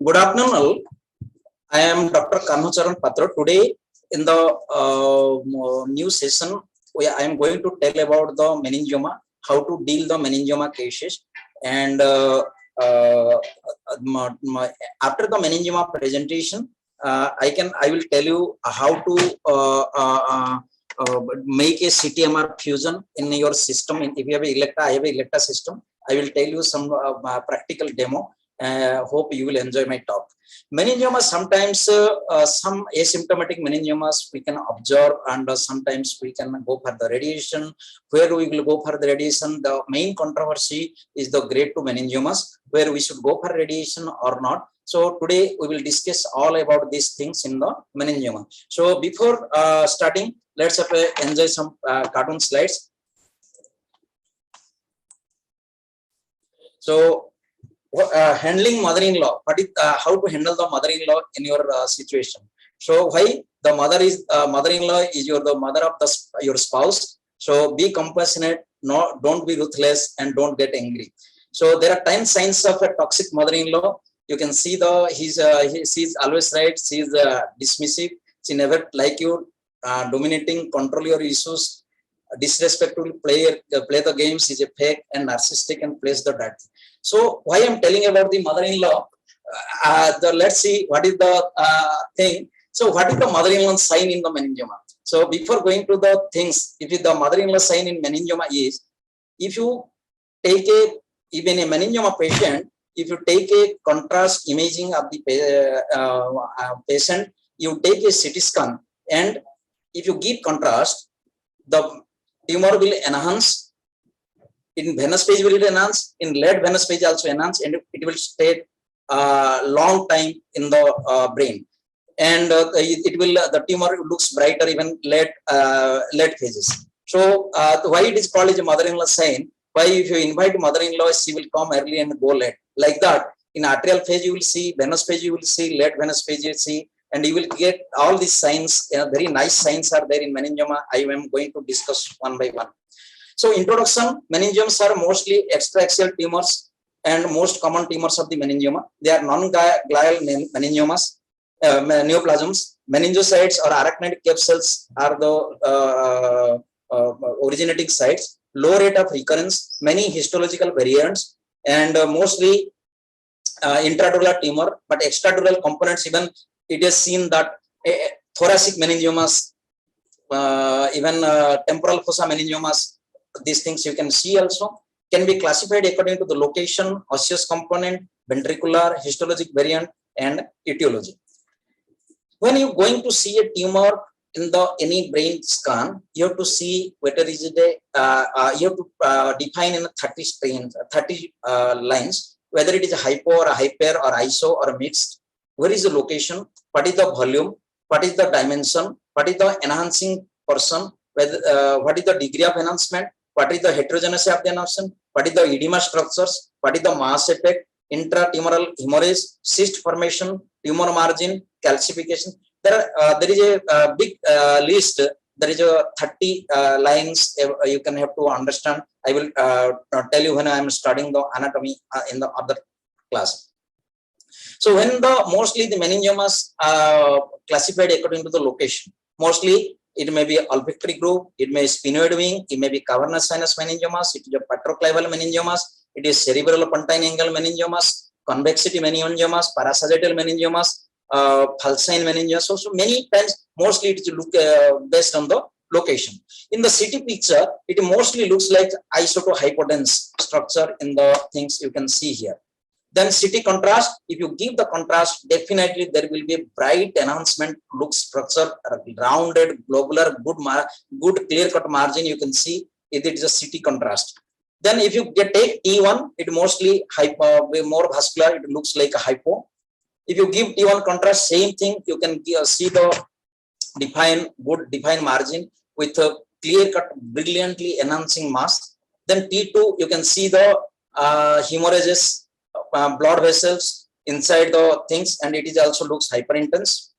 Good afternoon, all. I am Dr. Kanhu Charan Patro. Today, in the new session, I am going to tell about the meningioma, how to deal the meningioma cases, and after the meningioma presentation, I will tell you how to make a CTMR fusion in your system. If you have I have a Electa system. I will tell you some practical demo. Hope you will enjoy my talk. Meningioma, sometimes some asymptomatic meningiomas we can observe, and sometimes we can go for the radiation. Where we will go for the radiation, the main controversy is the grade 2 meningiomas, where we should go for radiation or not. So today we will discuss all about these things in the meningioma. So before starting, let's enjoy some cartoon slides. So handling mother-in-law, how to handle the mother-in-law in your situation. So why the mother-in-law is the mother of your spouse. So be compassionate, don't be ruthless, and don't get angry. So there are 10 signs of a toxic mother-in-law. You can see she's always right, she's dismissive, she never like you, dominating, control your issues, disrespectful, play the games, is a fake and narcissistic, and plays the dirty. So why I'm telling about the mother-in-law, let's see what is the thing. So what is the mother-in-law sign in the meningioma? So before going to the things, if the mother-in-law sign in meningioma is, if you take even a meningioma patient, if you take a contrast imaging of the patient, you take a CT scan, and if you give contrast, the tumor will enhance. In venous page will enhance, in late venous page also enhance, and it will stay long time in the brain. And it will the tumor looks brighter even late phases. So why it is called as a mother-in-law sign? Why if you invite mother-in-law, she will come early and go late. Like that, in arterial phase you will see, venous page you will see, late venous page you will see, and you will get all these signs. Very nice signs are there in meningioma. I am going to discuss one by one. So introduction, meningiomas are mostly extraaxial tumors and most common tumors of the meningioma. They are non-glial meningiomas, neoplasms. Meningocytes or arachnoid cave cells are the originating sites. Low rate of recurrence, many histological variants, and mostly intradural tumor, but extradural components, even it is seen that thoracic meningiomas, even temporal fossa meningiomas, these things you can see also, can be classified according to the location, osseous component, ventricular, histologic variant, and etiology. When you're going to see a tumor in the any brain scan, you have to see whether is it you have to define in 30 lines, whether it is a hypo or a hyper or iso or a mixed. Where is the location? What is the volume? What is the dimension? What is the enhancing person? Whether, what is the degree of enhancement? What is the heterogeneity of the enhancement? What is the edema structures? What is the mass effect? Intratumoral hemorrhage, cyst formation, tumor margin, calcification. There is a big list. There is a 30 lines you can have to understand. I will tell you when I am studying the anatomy in the other class. So when mostly the meningiomas classified according to the location, mostly it may be olfactory group, it may be sphenoid wing, it may be cavernous sinus meningiomas, it is a patroclival meningiomas, it is cerebral pontine angle meningiomas, convexity meningiomas, parasagittal meningiomas, falcine meningiomas. So many times, mostly it is based on the location. In the CT picture, it mostly looks like isotohypodense structure in the things you can see here. Then CT contrast, if you give the contrast, definitely there will be a bright enhancement, look structure, rounded, globular, good clear-cut margin, you can see if it is a CT contrast. Then if you take T1, it mostly more vascular, it looks like a hypo. If you give T1 contrast, same thing, you can see the good defined margin with a clear-cut, brilliantly enhancing mass. Then T2, you can see the hemorrhages, blood vessels inside the things, and it is also looks hyper intense.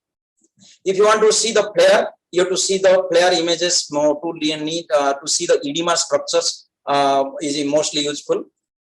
If you want to see the flare, you have to see the flare images more to see the edema structures is mostly useful.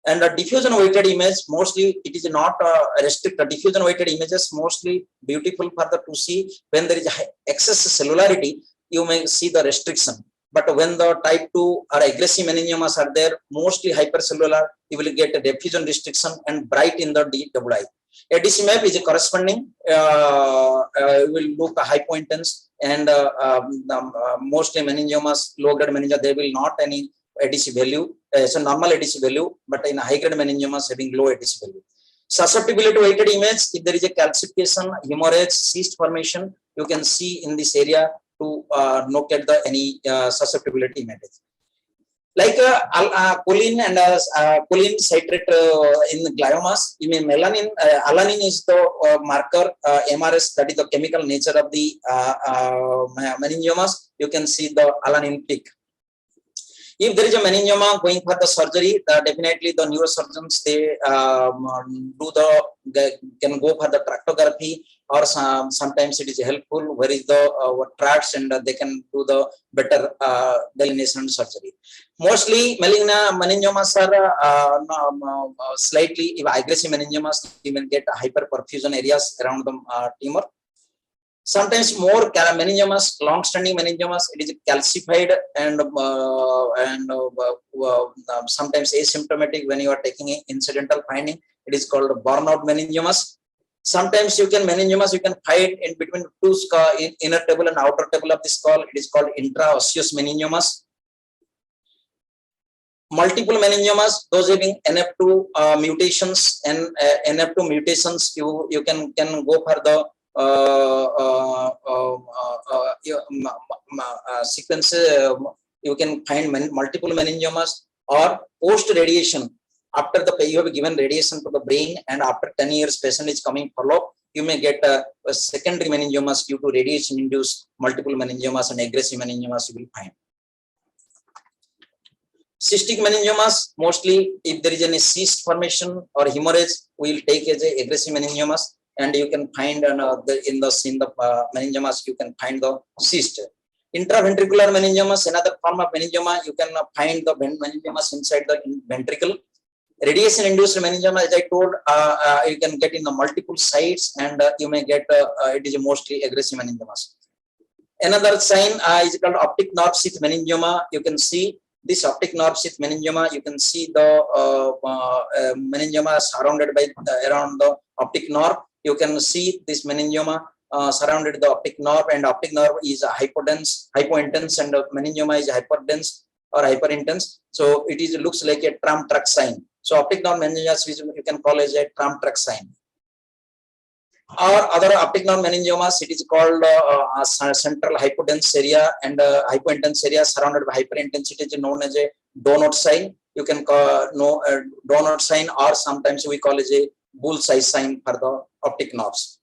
And a diffusion weighted image, mostly it is not restricted. Diffusion weighted images mostly beautiful for the to see. When there is excess cellularity, you may see the restriction. But when the type 2 or aggressive meningiomas are there, mostly hypercellular, you will get a diffusion restriction and bright in the DWI. ADC map is corresponding, will look hypointense, and mostly meningiomas, low grade meningioma, they will not any ADC value, so normal ADC value, but in high grade meningiomas having low ADC value. Susceptibility weighted image, if there is a calcification, hemorrhage, cyst formation, you can see in this area to note at the any susceptibility images. Like choline and choline citrate in gliomas, you mean melanin, alanine is the marker, MRS, that is the chemical nature of the meningiomas. You can see the alanine peak. If there is a meningioma going for the surgery, definitely the neurosurgeons, they can go for the tractography, or sometimes it is helpful where is the tracts, and they can do the better delineation surgery. Mostly meningiomas are slightly, if aggressive meningiomas, you will get hyperperfusion areas around the tumor. Sometimes more meningiomas, long-standing meningiomas, it is calcified and sometimes asymptomatic. When you are taking an incidental finding, it is called burnout meningiomas. Sometimes you can meningiomas, you can find in between two skull, inner table and outer table of the skull. It is called intraosseous meningiomas. Multiple meningiomas, those having NF2 mutations, and NF2 mutations, you can go for the sequence. You can find multiple meningiomas, or post radiation, after the you have given radiation to the brain, and after 10 years patient is coming follow-up, you may get a secondary meningiomas due to radiation induced multiple meningiomas, and aggressive meningiomas you will find. Cystic meningiomas, mostly if there is any cyst formation or hemorrhage, we will take as a aggressive meningiomas, and you can find in the meningiomas, you can find the cyst. Intraventricular meningiomas, another form of meningioma, you can find the meningiomas inside the ventricle. Radiation induced meningioma, as I told, you can get in the multiple sites, and you may get it is mostly aggressive meningiomas. Another sign is called optic nerve sheath meningioma. You can see this optic nerve sheath meningioma. You can see the meningioma surrounded by around the optic nerve. You can see this meningioma surrounded the optic nerve, and optic nerve is hypointense, and meningioma is hyperdense or hyperintense. So it is looks like a tram track sign. So optic nerve meningiomas, which you can call as a tram track sign. Or other optic nerve meningiomas, it is called central hypodense area and hypointense area surrounded by hyperintensity, is known as a donut sign. You can call donut sign, or sometimes we call it a bullseye sign for the optic nerves.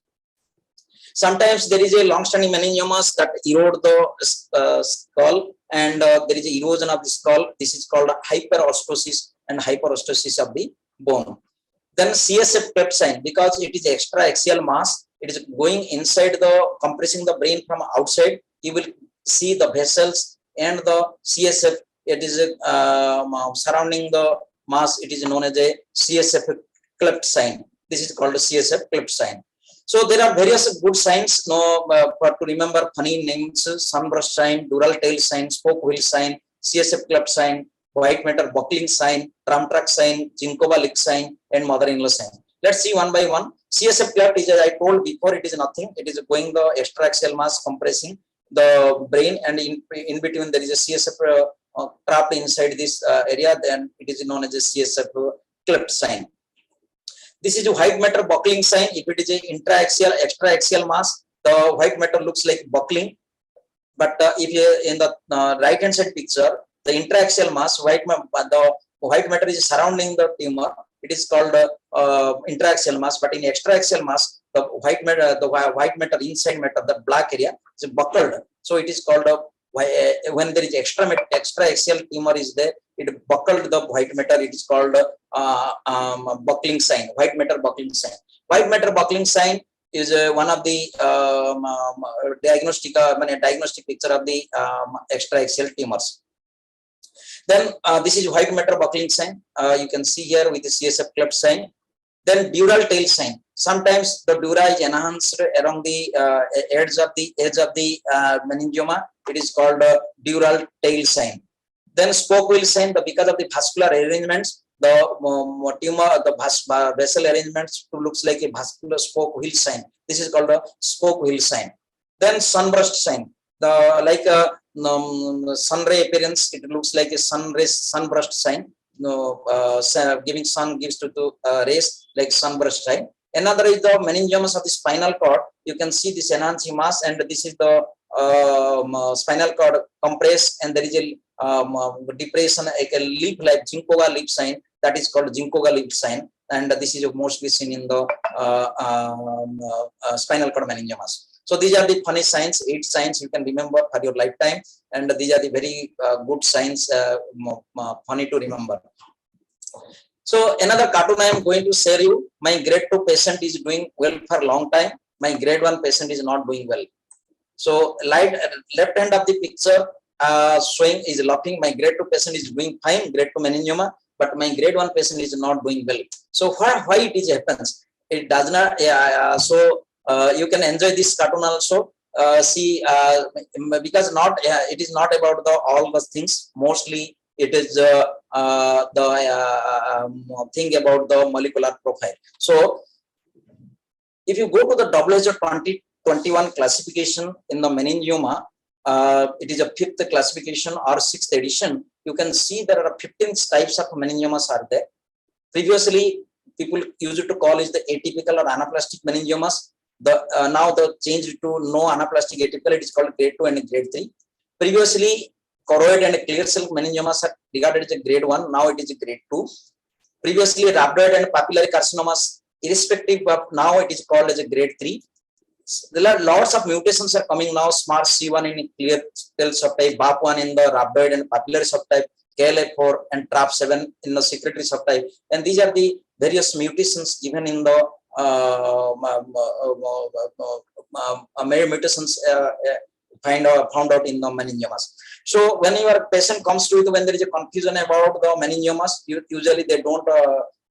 Sometimes there is a long-standing meningiomas that erode the skull, and there is a erosion of the skull. This is called hyperostosis and hyperostosis of the bone. Then CSF cleft sign, because it is extra axial mass, it is going inside the, compressing the brain from outside. You will see the vessels and the CSF, it is surrounding the mass. It is known as a CSF cleft sign. This is called a CSF cleft sign. So there are various good signs. To remember funny names: sunbrush sign, dural tail sign, spoke wheel sign, CSF cleft sign, white matter buckling sign, tram track sign, Jinkova lick sign, and mother-in-law sign. Let's see one by one. CSF cleft is, as I told before, it is nothing. It is going the extraaxial mass compressing the brain, and in between there is a CSF trapped inside this area. Then it is known as a CSF cleft sign. This is a white matter buckling sign. If it is a intraaxial, extraaxial mass, the white matter looks like buckling. But if you in the right hand side picture, the intraaxial mass, the white matter is surrounding the tumor. It is called intraaxial mass. But in extraaxial mass, the white matter inside matter, the black area, is buckled. So it is called when there is extraaxial tumor is there, it buckled the white matter. It is called buckling sign, white matter buckling sign. White matter buckling sign is one of the diagnostic picture of the extraaxial tumors. Then this is white matter buckling sign. You can see here with the CSF cleft sign. Then dural tail sign. Sometimes the dura is enhanced around the edge of the meningioma. It is called dural tail sign. Then spoke wheel sign. Because of the vascular arrangements, the tumor, the vessel arrangements looks like a vascular spoke wheel sign. This is called a spoke wheel sign. Then sunburst sign. The like a sun ray appearance. It looks like a sunburst sign. Giving sun gives to rays like sunburst sign. Another is the meningiomas of the spinal cord. You can see this enhancing mass, and this is the spinal cord compressed, and there is a depression, like a leaf, like Ginkoga leaf sign. That is called Ginkoga leaf sign, and this is mostly seen in the spinal cord meningiomas. So these are the funny signs, 8 signs you can remember for your lifetime, and these are the very good signs, funny to remember. So another cartoon I am going to share you. My grade 2 patient is doing well for a long time. My grade 1 patient is not doing well. So left hand of the picture showing is laughing. My grade 2 patient is doing fine, grade 2 meningioma, but my grade 1 patient is not doing well. So why it is happens? It does not. You can enjoy this cartoon also. See, because it is not about all the things. Mostly it is the thing about the molecular profile. So if you go to the WHO 2021 classification in the meningioma, it is a 5th classification or 6th edition. You can see there are 15 types of meningiomas are there. Previously, people used to call it the atypical or anaplastic meningiomas. Now the change to no anaplastic atypical, it is called grade 2 and grade 3. Previously, choroid and clear cell meningiomas are regarded as a grade 1. Now it is a grade 2. Previously, rhabdoid and papillary carcinomas, irrespective of, now it is called as a grade 3. There are lots of mutations are coming now. SMART C1 in clear cell subtype, BAP1 in the rhabdoid and papillary subtype, KLA4 and TRAP7 in the secretory subtype. And these are the various mutations given in the mutations found out in the meningiomas. So when your patient comes to it, when there is a confusion about the meningiomas, usually they don't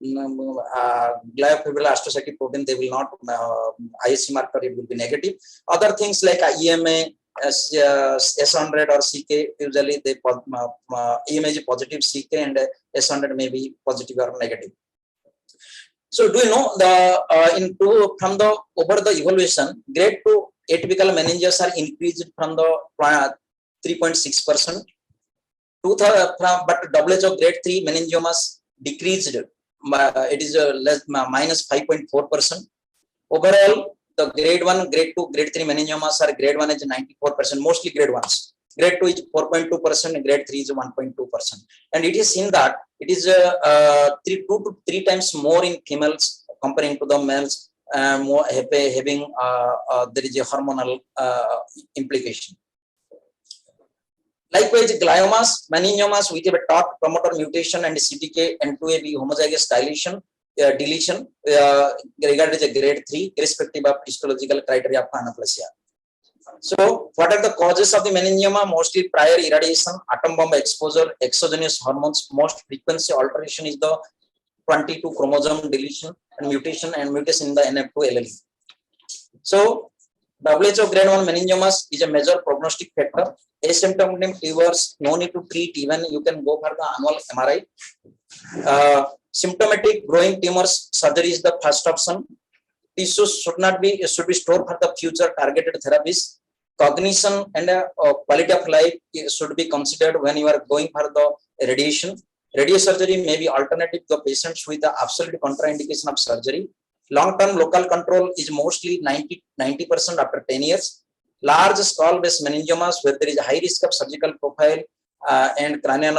gliofibrillary astrocytic protein, they will not ISC marker, it will be negative. Other things like EMA, S100 or CK, usually they EMA is positive, CK and S100 may be positive or negative. So do you know from the over the evaluation, grade 2 atypical meninges are increased from the 3.6%. But WHO grade 3 meningiomas decreased. It is less minus 5.4%. Overall, the grade 1, grade 2, grade 3 meningiomas are grade 1 is 94%, mostly grade 1s. Grade 2 is 4.2%, and grade 3 is 1.2%. And it is seen that it is 2 to 3 times more in females comparing to the males, more having there is a hormonal implication. Likewise, gliomas, meningiomas with a top promoter mutation and CTK and 2AB homozygous deletion regarded as a grade 3, irrespective of histological criteria of anaplasia. So, what are the causes of the meningioma? Mostly prior irradiation, atom bomb exposure, exogenous hormones. Most frequency alteration is the 22 chromosome deletion and mutation in the NF2 allele. So, WHO grade 1 meningiomas is a major prognostic factor. Asymptomatic fevers, no need to treat, even you can go for the annual MRI. Symptomatic growing tumors, surgery is the first option. Tissues should be stored for the future targeted therapies. Cognition and quality of life should be considered when you are going for the radiation. Radiosurgery may be alternative to patients with the absolute contraindication of surgery. Long-term local control is mostly 90% after 10 years. Large skull-based meningiomas where there is a high risk of surgical profile and cranial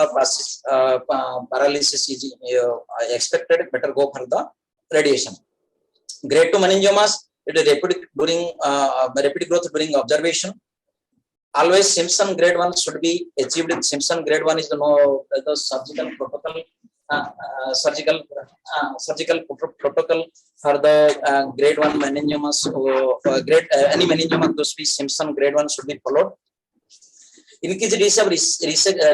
paralysis is expected, better go for the radiation. Grade 2 meningiomas, it is rapid growth during observation. Always Simpson grade 1 should be achieved. Simpson grade 1 is the surgical protocol. Surgical protocol for the grade 1 meningiomas. Any meningioma to be Simpson grade 1 should be followed. Increased risk of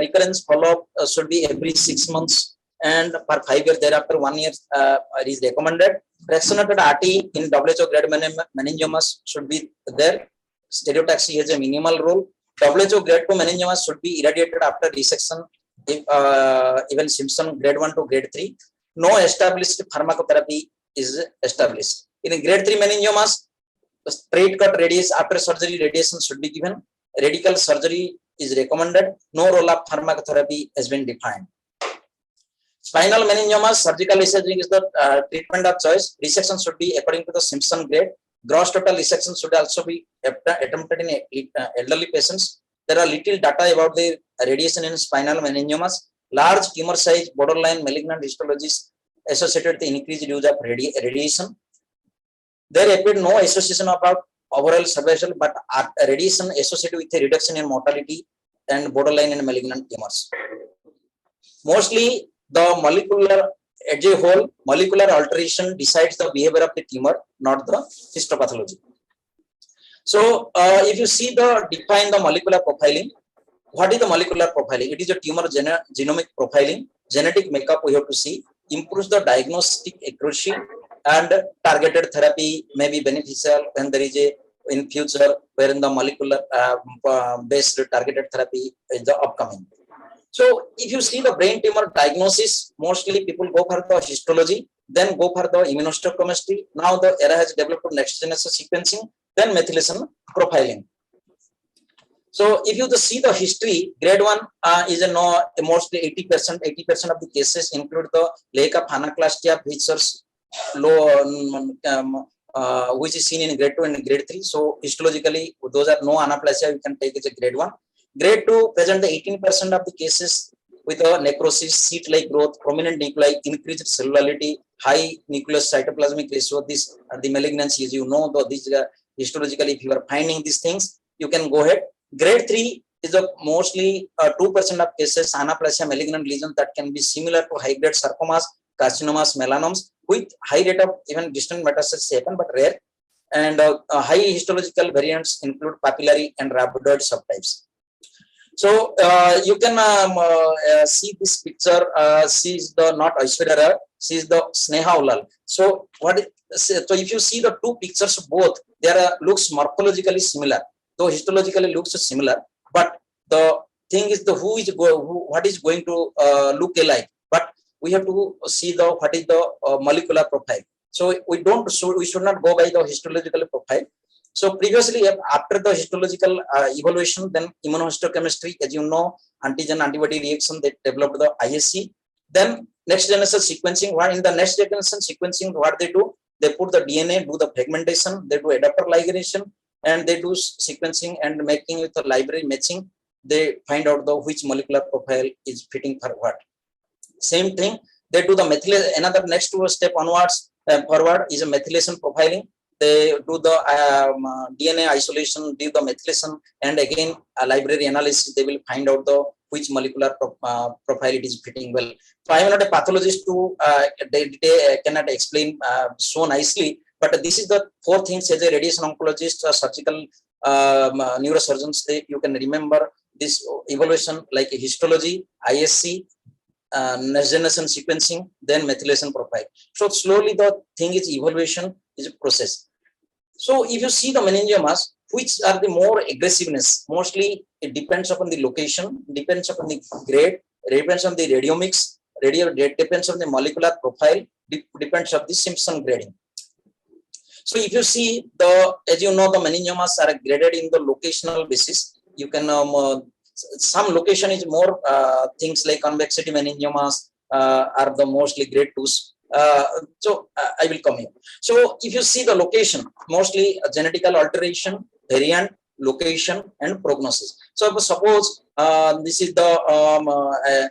recurrence follow-up should be every 6 months, and for 5 years thereafter 1 year is recommended. Vaccinated RT in WHO grade meningiomas should be there. Stereotaxy has a minimal role. WHO grade 2 meningiomas should be irradiated after resection, if, even Simpson grade 1 to grade 3. No established pharmacotherapy is established. In grade 3 meningiomas, straight cut radius after surgery radiation should be given. Radical surgery is recommended. No role of pharmacotherapy has been defined. Spinal meningiomas, surgical resection is the treatment of choice. Resection should be according to the Simpson grade. Gross total resection should also be attempted in elderly patients. There are little data about the radiation in spinal meningiomas. Large tumor size, borderline malignant histologies associated with the increased use of radiation. There appeared no association about overall survival, but radiation associated with a reduction in mortality and borderline and malignant tumors. Mostly the molecular as a whole, molecular alteration decides the behavior of the tumor, not the histopathology. So if you see define the molecular profiling, what is the molecular profiling? It is a tumor genomic profiling. Genetic makeup we have to see, improves the diagnostic accuracy, and targeted therapy may be beneficial when there is a in future wherein the molecular based targeted therapy is the upcoming. So if you see the brain tumor diagnosis, mostly people go for the histology, then go for the immunohistochemistry. Now the era has developed next generation sequencing, then methylation profiling. So if you see the history, grade 1 is mostly 80% of the cases include the lack of anaplastia features, low which is seen in grade 2 and grade 3. So histologically, those are no anaplastia, you can take it as a grade 1. Grade 2 present the 18% of the cases with a necrosis, seed-like growth, prominent nuclei, increased cellularity, high nucleus cytoplasmic ratio. These are the malignancies. You know, though these histologically, if you are finding these things, you can go ahead. Grade 3 is the mostly 2% of cases anaplasia malignant lesions that can be similar to high-grade sarcomas, carcinomas, melanomas with high rate of even distant metastasis happen but rare. And high histological variants include papillary and rhabdoid subtypes. So you can see this picture. She is the not Aishwarya Rai, she is the Sneha Ulal. So so if you see the two pictures, both there looks morphologically similar, though histologically looks similar. But the thing is the what is going to look alike. But we have to see what is the molecular profile. So we should not go by the histological profile. So previously, after the histological evaluation, then immunohistochemistry, as you know, antigen antibody reaction, they developed the ISC. Then next generation sequencing. In the next generation sequencing, what they do? They put the DNA, do the fragmentation, they do adapter ligation, and they do sequencing and making with the library matching. They find out which molecular profile is fitting for what. Same thing, they do the methylation. Another next step onwards forward is a methylation profiling. They do the DNA isolation, do the methylation, and again a library analysis. They will find out which molecular profile it is fitting well. So I am not a pathologist to they cannot explain so nicely, but this is the 4 things as a radiation oncologist, surgical neurosurgeons. You can remember this evaluation like histology, ISC, next generation sequencing, then methylation profile. So slowly the thing is evaluation is a process. So if you see the meningiomas, which are the more aggressiveness, mostly it depends upon the location, depends upon the grade, depends on the radiomics, depends on the molecular profile, depends on the Simpson grading. So if you see as you know, the meningiomas are graded in the locational basis. You can some location is more things like convexity meningiomas are the mostly grade 2s. So I will come here. So if you see the location, mostly genetical alteration, variant, location, and prognosis. So suppose this is the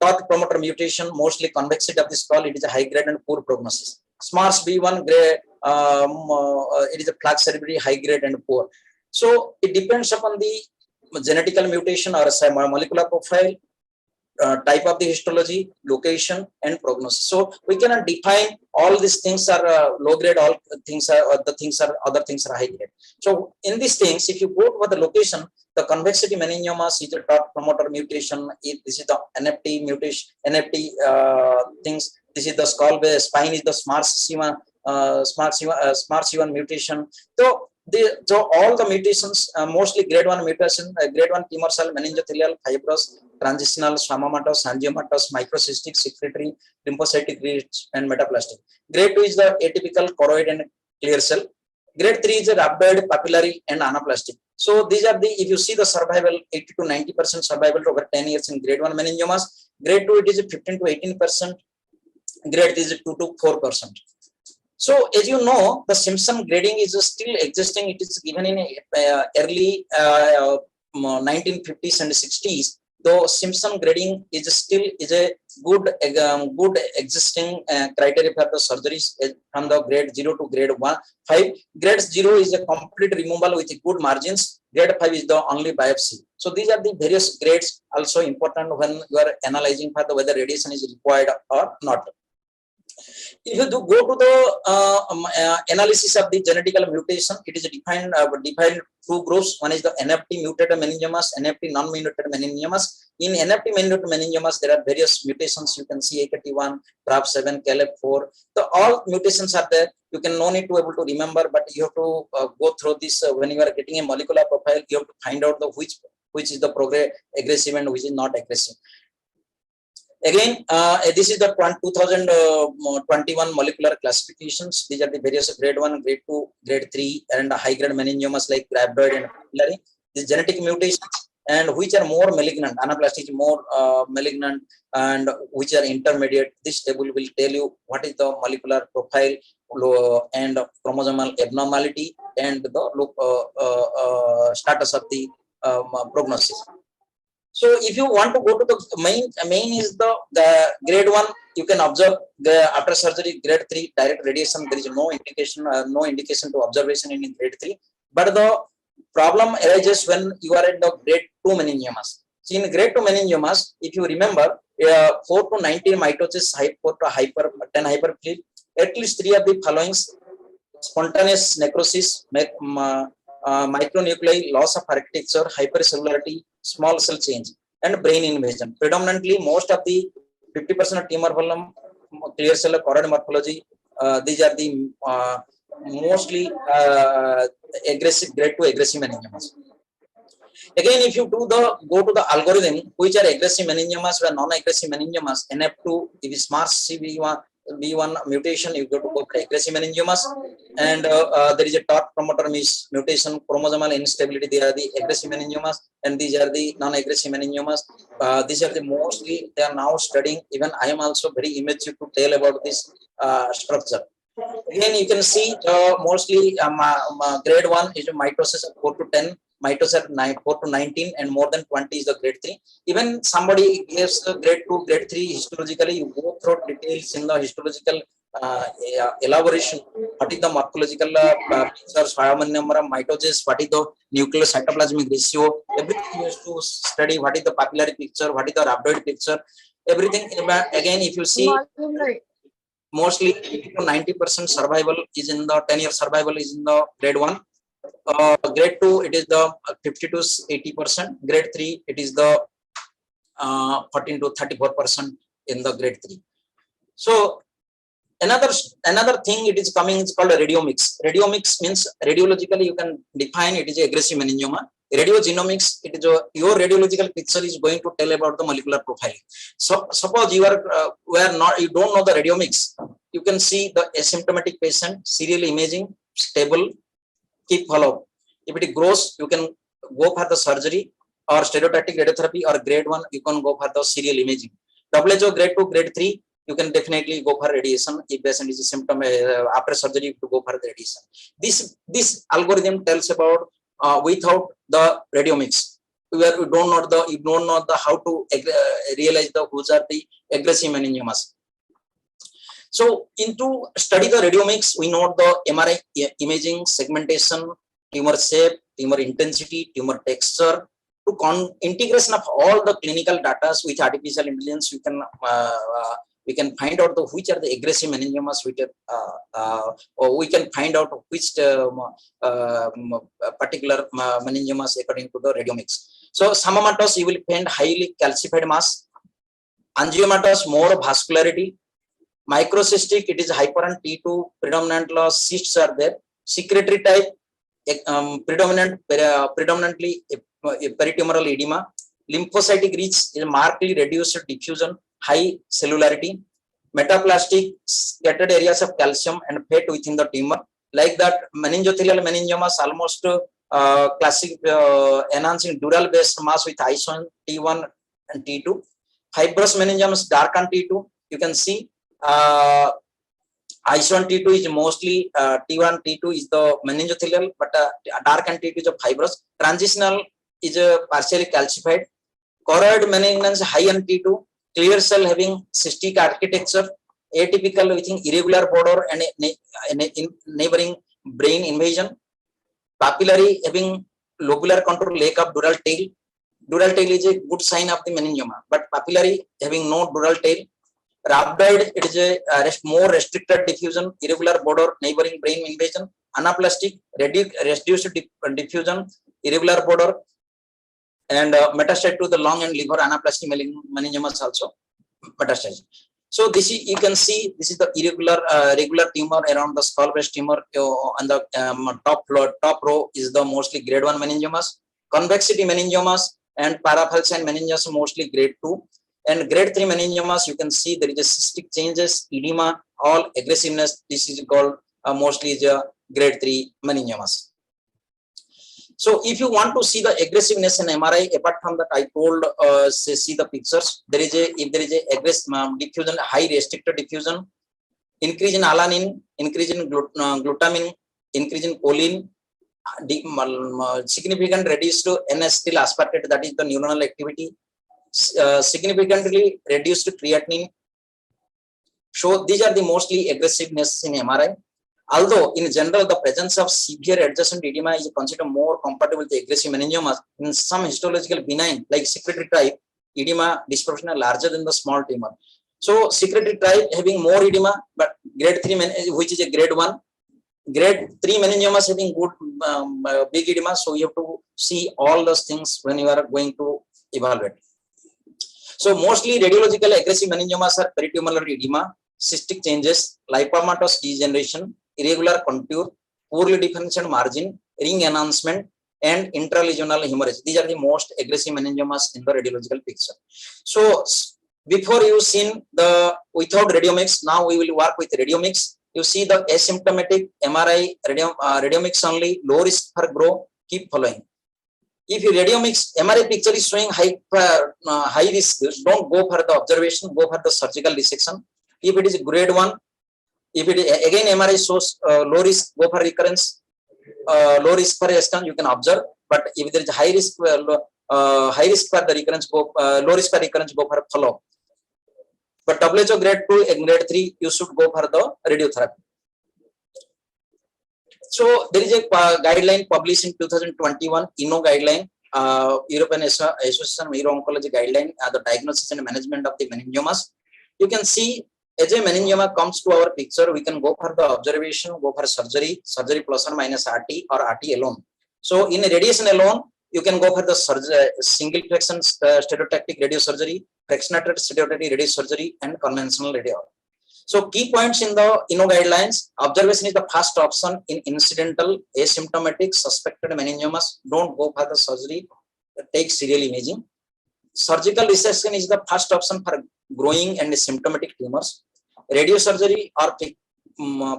TORC promoter mutation, mostly convexity of the skull, it is a high grade and poor prognosis. SMARS B1 grade, it is a plaque cerebri, high grade and poor. So it depends upon the genetical mutation or molecular profile, type of the histology, location, and prognosis. So we cannot define all these things are low grade, all things are other things are high grade. So in these things, if you go to the location, the convexity meningiomas is the top promoter mutation. This is the NFT mutation, NFT things. This is the skull base, spine is the smart C1 mutation. So all the mutations, mostly grade 1 mutation, grade 1 tumor cell, meningothelial, fibrous, transitional, schwannomatous, angiomatous, microcystic, secretory, lymphocytic rich, and metaplastic. Grade 2 is the atypical, choroid, and clear cell. Grade 3 is the rhabdoid, papillary, and anaplastic. So these are the, if you see the survival, 80 to 90% survival over 10 years in grade 1 meningiomas. Grade 2, it is 15 to 18%. Grade 3 is 2 to 4%. So as you know, the Simpson grading is still existing. It is given in early 1950s and 60s. Though Simpson grading is still a good existing criteria for the surgeries from the grade 0 to grade 5. Grade 0 is a complete removal with good margins. Grade 5 is the only biopsy. So these are the various grades also important when you are analyzing for the whether radiation is required or not. If you go to the analysis of the genetical mutation, it is defined two groups. One is the NFT mutated meningiomas, NFT non-mutated meningiomas. In NFT mutated meningiomas, there are various mutations. You can see AKT1, TRAP7, KLF4. So all mutations are there. You can no need to able to remember, but you have to go through this when you are getting a molecular profile. You have to find out the which is the aggressive and which is not aggressive. Again, this is the 2021 molecular classifications. These are the various grade 1, grade 2, grade 3, and high grade meningiomas like rhabdoid and papillary. These genetic mutations and which are more malignant, anaplastic is more malignant, and which are intermediate. This table will tell you what is the molecular profile and chromosomal abnormality and the status of the prognosis. So if you want to go to the main is the grade 1, you can observe the after surgery. Grade 3 direct radiation, there is no indication to observation in grade 3. But the problem arises when you are at the grade 2 meningiomas. So in grade 2 meningiomas, if you remember, 4 to 19 mitosis, 4 to 10 hyperplete, at least 3 of the following: spontaneous necrosis, micronuclei, loss of architecture, hypercellularity, small cell change, and brain invasion. Predominantly, most of the 50% of tumor volume, clear cell, choroid morphology, these are the mostly aggressive grade 2 aggressive meningiomas. Again, if you go to the algorithm, which are aggressive meningiomas or non-aggressive meningiomas, NF2, if is smart CV1 mutation, you go for aggressive meningiomas, and there is a top promoter mutation, chromosomal instability. They are the aggressive meningiomas, and these are the non-aggressive meningiomas. These are the mostly they are now studying. Even I am also very immature to tell about this structure. Again, you can see mostly grade 1 is a mitosis of 4 to 10, mitosis 4 to 19, and more than 20 is the grade 3. Even somebody gives the grade 2, grade 3 histologically, you go through details in the histological elaboration. What is the morphological pictures, number of mitosis, what is the nuclear cytoplasmic ratio, everything you have to study. What is the papillary picture, what is the rhabdoid picture, everything. Again, if you see, mostly 80 to 90% survival is in the 10-year survival is in the grade 1. Grade 2, it is the 50 to 80%. Grade 3, it is the 14 to 34% in the grade 3. So another thing it is coming is called a radiomics. Radiomics means radiologically you can define it is a aggressive meningioma. Radiogenomics, it is your radiological picture is going to tell about the molecular profiling. So suppose you are you don't know the radiomics, you can see the asymptomatic patient, serial imaging, stable, keep follow. If it grows, you can go for the surgery or stereotactic radiotherapy, or grade 1 you can go for the serial imaging. WHO grade 2, grade 3, you can definitely go for radiation. If patient is a symptom after surgery, to go for the radiation. This algorithm tells about without the radiomics, where you don't know the how to realize the whose are the aggressive meningiomas. So into study the radiomics, we know the MRI imaging, segmentation, tumor shape, tumor intensity, tumor texture, to to integration of all the clinical data with artificial intelligence, we can find out which are the aggressive meningiomas, or we can find out which particular meningiomas according to the radiomics. So Psammomatous, you will find highly calcified mass. Angiomatous, more vascularity. Microcystic, it is hyperant T2, predominant cysts are there. Secretory type, predominantly peritumoral edema. Lymphocytic reach is markedly reduced diffusion, high cellularity. Metaplastic, scattered areas of calcium and fat within the tumor. Like that, meningothelial meningiomas almost classic, enhancing dural based mass with ISO T1 and T2. Fibrous meningiomas dark on T2. You can see ISO T2 is mostly T1, T2 is the meningothelial, but dark and T2 is a fibrous. Transitional is partially calcified. Choroid malignancy high on T2. Clear cell having cystic architecture, atypical with irregular border and neighboring brain invasion. Papillary having lobular contour, lack of dural tail. Dural tail is a good sign of the meningioma, but papillary having no dural tail. Rhabdoid, it is a more restricted diffusion, irregular border, neighboring brain invasion. Anaplastic, reduced diffusion, irregular border, and metastasis to the lung and liver. Anaplastic meningiomas also metastasis. So this is, you can see, this is the irregular regular tumor around the skull base tumor. On the top row is the mostly grade 1 meningiomas. Convexity meningiomas and parafalcine meningiomas mostly grade 2. And grade 3 meningiomas, you can see there is a cystic changes, edema, all aggressiveness. This is called mostly the grade 3 meningiomas. So if you want to see the aggressiveness in MRI, apart from that, I told see the pictures. There is a, if there is a aggressive diffusion, high restricted diffusion, increase in alanine, increase in glutamine, increase in choline, significant reduced N-acetyl aspartate, that is the neuronal activity, significantly reduced creatinine. So these are the mostly aggressiveness in MRI. Although in general, the presence of severe adjacent edema is considered more compatible with aggressive meningiomas. In some histological benign, like secretory type, edema disproportionate larger than the small tumor. So secretory type having more edema, but grade 3, which is a grade 1. Grade 3 meningiomas having good big edema. So you have to see all those things when you are going to evaluate. So mostly radiological aggressive meningiomas are peritumoral edema, cystic changes, lipomatous degeneration, irregular contour, poorly differentiated margin, ring enhancement, and intralesional hemorrhage. These are the most aggressive meningiomas in the radiological picture. So before you seen the without radiomics, now we will work with radiomics. You see the asymptomatic MRI radiomics only, low risk for grow, keep following. If your radiomics MRI picture is showing high risk, don't go for the observation, go for the surgical resection. If it is grade 1, if it is, again MRI shows low risk, go for recurrence. Low risk for scan, you can observe. But if there is high risk for the recurrence, go low risk for recurrence, go for follow. But WHO grade 2 and grade 3, you should go for the radiotherapy. So there is a guideline published in 2021, INO guideline, European Association of Uro-Oncology guideline, the diagnosis and management of the meningiomas. You can see as a meningioma comes to our picture, we can go for the observation, go for surgery plus or minus RT or RT alone. So in radiation alone, you can go for the single fraction stereotactic radiosurgery, fractionated stereotactic radiosurgery, and conventional radio. So key points in the INO guidelines: observation is the first option in incidental, asymptomatic, suspected meningiomas. Don't go for the surgery. Take serial imaging. Surgical resection is the first option for growing and symptomatic tumors. Radiosurgery or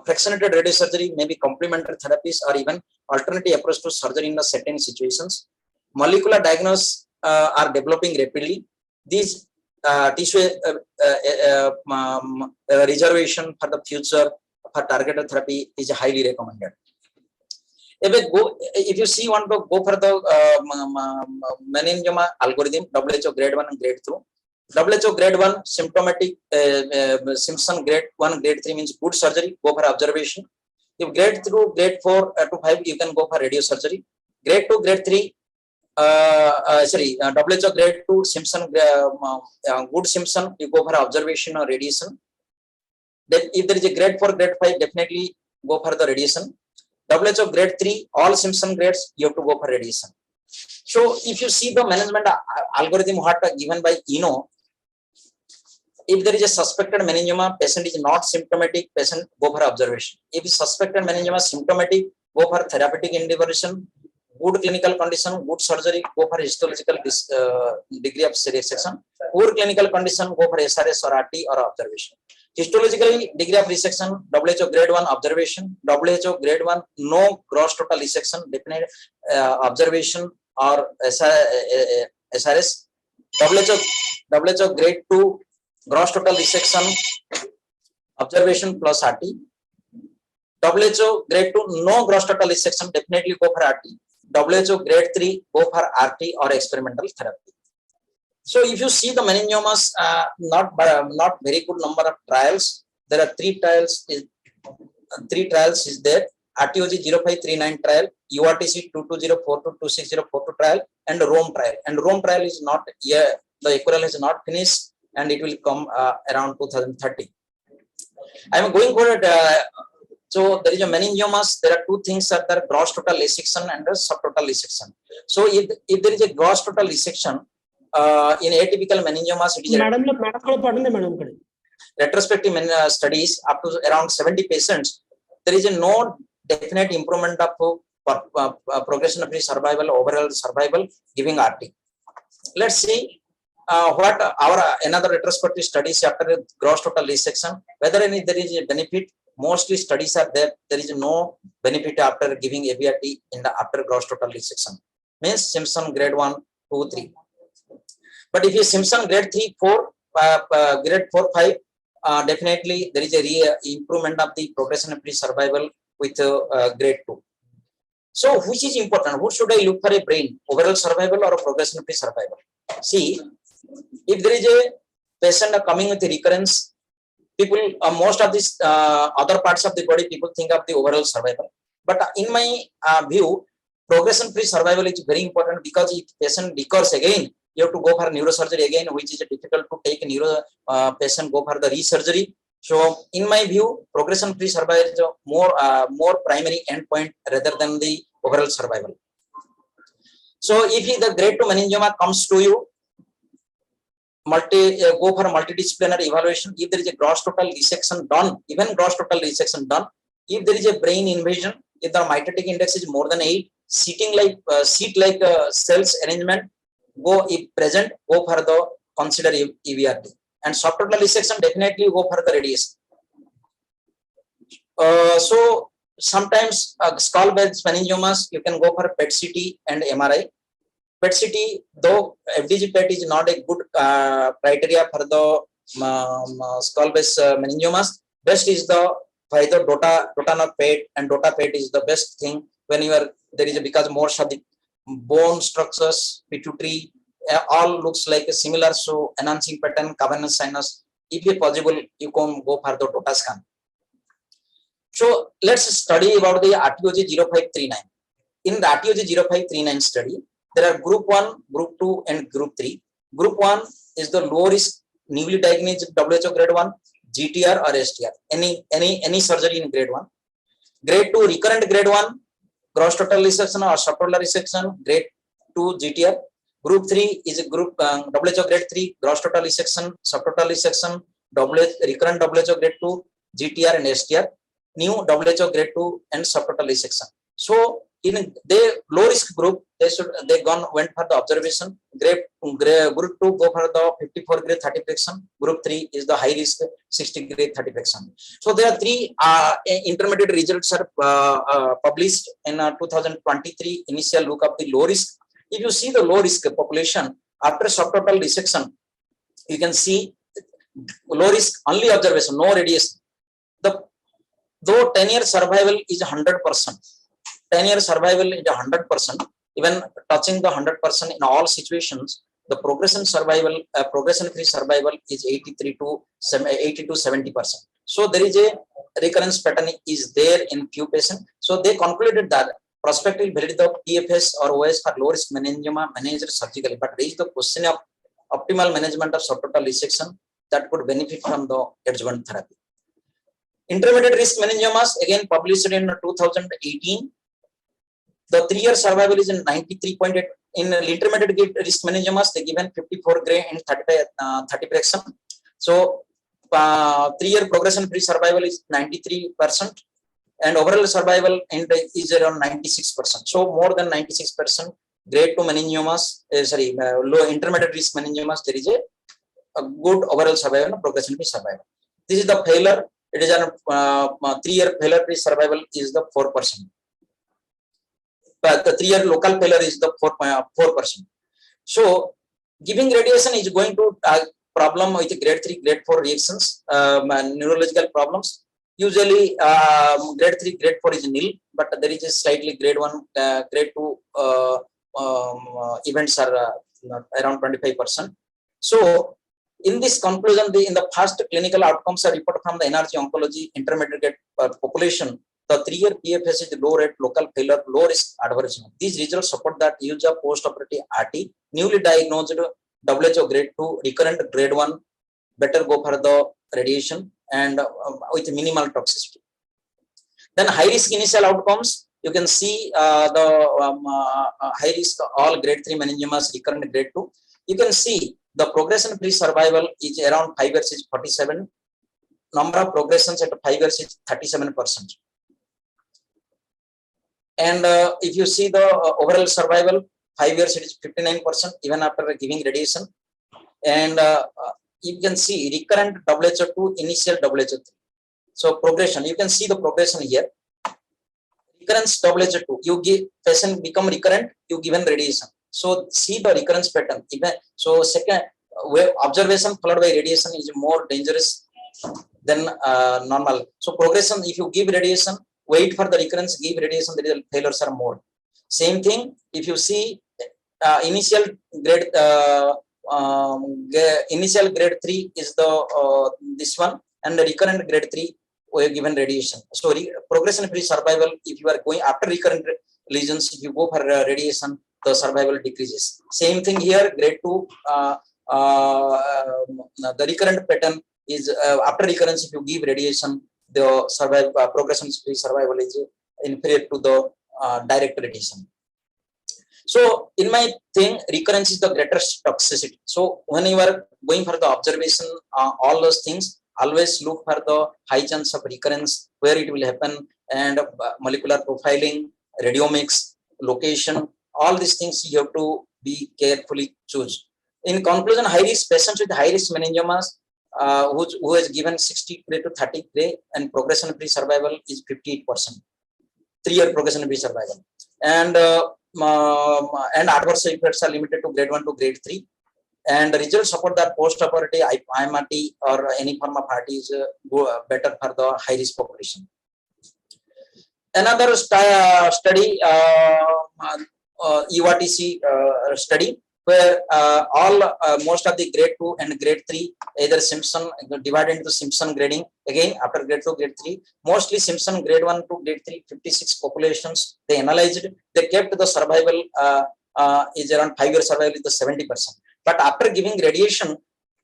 fractionated radiosurgery may be complementary therapies or even alternative approach to surgery in the certain situations. Molecular diagnosis are developing rapidly. These tissue reservation for the future for targeted therapy is highly recommended. If you see, want to go for the meningioma algorithm, WHO grade 1 and grade 2. WHO grade 1 symptomatic, Simpson grade 1, grade 3 means good surgery, go for observation. If grade 2, grade 4 to 5, you can go for radiosurgery. Grade 2, grade 3, WHO grade 2 Simpson, good Simpson, you go for observation or radiation. Then if there is a grade 4, grade 5, definitely go for the radiation. WHO grade 3, all Simpson grades, you have to go for radiation. So if you see the management algorithm what given by Eno, if there is a suspected meningioma, patient is not symptomatic, patient go for observation. If suspected meningioma symptomatic, go for therapeutic intervention. Good clinical condition, good surgery, go for histological degree of resection. Poor clinical condition, go for SRS or RT or observation. Histologically, degree of resection, WHO grade 1 observation, WHO grade 1 no gross total resection, definite observation or SRS. WHO grade 2 gross total resection, observation plus RT. WHO grade 2 no gross total resection, definitely go for RT. WHO grade 3 go for RT or experimental therapy. So if you see the meningiomas, not very good number of trials. There are three trials is there. RTOG 0539 trial, URTC 22042 trial, and Rome trial. And Rome trial is not yet, the equivalent is not finished, and it will come around 2030. I am going forward. So there is a meningiomas. There are two things that are gross total resection and subtotal resection. So if there is a gross total resection in atypical meningiomas, it is retrospective studies up to around 70 patients. There is a no definite improvement of progression-free survival, overall survival, giving RT. Let's see what our another retrospective studies after gross total resection, whether there is a benefit. Mostly studies are there. There is no benefit after giving ABRT in the after gross total resection. Means Simpson grade 1, 2, 3. But if you Simpson grade 3, 4, grade 4, 5, definitely there is a improvement of the progression-free survival with grade 2. So which is important? Who should I look for a brain? Overall survival or progression-free survival? See, if there is a patient coming with a recurrence, people, most of these other parts of the body, people think of the overall survival. But in my view, progression-free survival is very important, because if patient recurs again, you have to go for neurosurgery again, which is difficult to take patient go for the resurgery. So in my view, progression-free survival is a more primary endpoint rather than the overall survival. So if the grade 2 meningioma comes to you, go for multidisciplinary evaluation. If there is a gross total resection done, even gross total resection done, if there is a brain invasion, if the mitotic index is more than 8, seat like cells arrangement, go if present, go for the consider EVRT. And subtotal resection, definitely go for the radiation. So sometimes skull-based meningiomas, you can go for PET-CT and MRI. PET-CT, though FDG PET is not a good criteria for the skull-based meningiomas, best is the either DOTA PET, and DOTA PET is the best thing when you are there is because most of the bone structures, pituitary, all looks like a similar, so enhancing pattern, cavernous sinus. If possible, you can go for the DOTA scan. So let's study about the RTOG 0539. In the RTOG 0539 study, there are group 1, group 2, and group 3. Group 1 is the low risk, newly diagnosed WHO grade 1, GTR or STR. Any surgery in grade 1. Grade 2, recurrent grade 1, gross total resection or subtotal resection, grade 2 GTR. Group 3 is a group WHO grade 3, gross total resection, subtotal resection, recurrent WHO grade 2, GTR and STR. New WHO grade 2 and subtotal resection. So in the low risk group, they went for the observation. Group 2 go for the 54 grade 30 fraction. Group 3 is the high risk 60 grade 30 fraction. So there are three intermediate results are published in 2023. Initial look of the low risk. If you see the low risk population after subtotal resection, you can see low risk only observation, no radiation. Though 10-year survival is 100%. 10-year survival is 100%, even touching the 100% in all situations. The progression-free survival is 80 to 70%. So there is a recurrence pattern is there in few patients. So they concluded that prospectively validate the PFS or OS for low risk meningioma managed surgically, but raise the question of optimal management of subtotal resection that could benefit from the adjuvant therapy. Intermediate risk meningiomas, again published in 2018. The 3-year survival is in 93.8. In intermediate risk meningiomas, they given 54 gray and 30 fraction. So 3-year progression-free survival is 93%, and overall survival is around 96%. So more than 96% grade 2 meningiomas, low intermediate risk meningiomas, there is a good overall survival and progression-free survival. This is the failure. It is a 3-year failure-free survival is the 4%. But the 3-year local failure is the 4%. So giving radiation is going to problem with grade 3, grade 4 reactions, neurological problems. Usually grade 3, grade 4 is nil, but there is a slightly grade 1, grade 2 events are around 25%. So in this conclusion, in the first clinical outcomes are reported from the NRG oncology intermediate population. The 3-year PFS is low rate, local failure, low risk adverse. These results support that use of post-operative RT, newly diagnosed WHO grade 2, recurrent grade 1, better go for the radiation and with minimal toxicity. Then high risk initial outcomes, you can see the high risk all grade 3 meningiomas, recurrent grade 2. You can see the progression-free survival is around 5 years is 47. Number of progressions at 5 years is 37%. And if you see the overall survival, 5 years it is 59% even after giving radiation. And you can see recurrent WHO2, initial WHO3. So progression, you can see the progression here. Recurrence WHO2, you give patient become recurrent, you given radiation. So see the recurrence pattern. So second observation followed by radiation is more dangerous than normal. So progression, if you give radiation, wait for the recurrence, give radiation, the failures are more. Same thing, if you see initial grade 3 is the this one, and the recurrent grade 3 we are given radiation. So progression-free survival, if you are going after recurrent lesions, if you go for radiation, the survival decreases. Same thing here, grade 2, the recurrent pattern is after recurrence, if you give radiation, the progression-free survival is inferior to the direct radiation. So in my thing, recurrence is the greatest toxicity. So when you are going for the observation, all those things, always look for the high chance of recurrence, where it will happen, and molecular profiling, radiomics, location, all these things you have to be carefully choose. In conclusion, high risk patients with high risk meningiomas who has given 60 gray to 30 gray, and progression-free survival is 58%. 3-year progression-free survival, and adverse effects are limited to grade 1 to grade 3. And the results support that post-operative IMRT or any form of RT is better for the high-risk population. Another study, EOTC study, where most of the grade 2 and grade 3 either Simpson divided into Simpson grading. Again, after grade 2, grade 3, mostly Simpson grade 1 to grade 3, 56 populations they analyzed. They kept the survival is around 5-year survival is the 70%. But after giving radiation,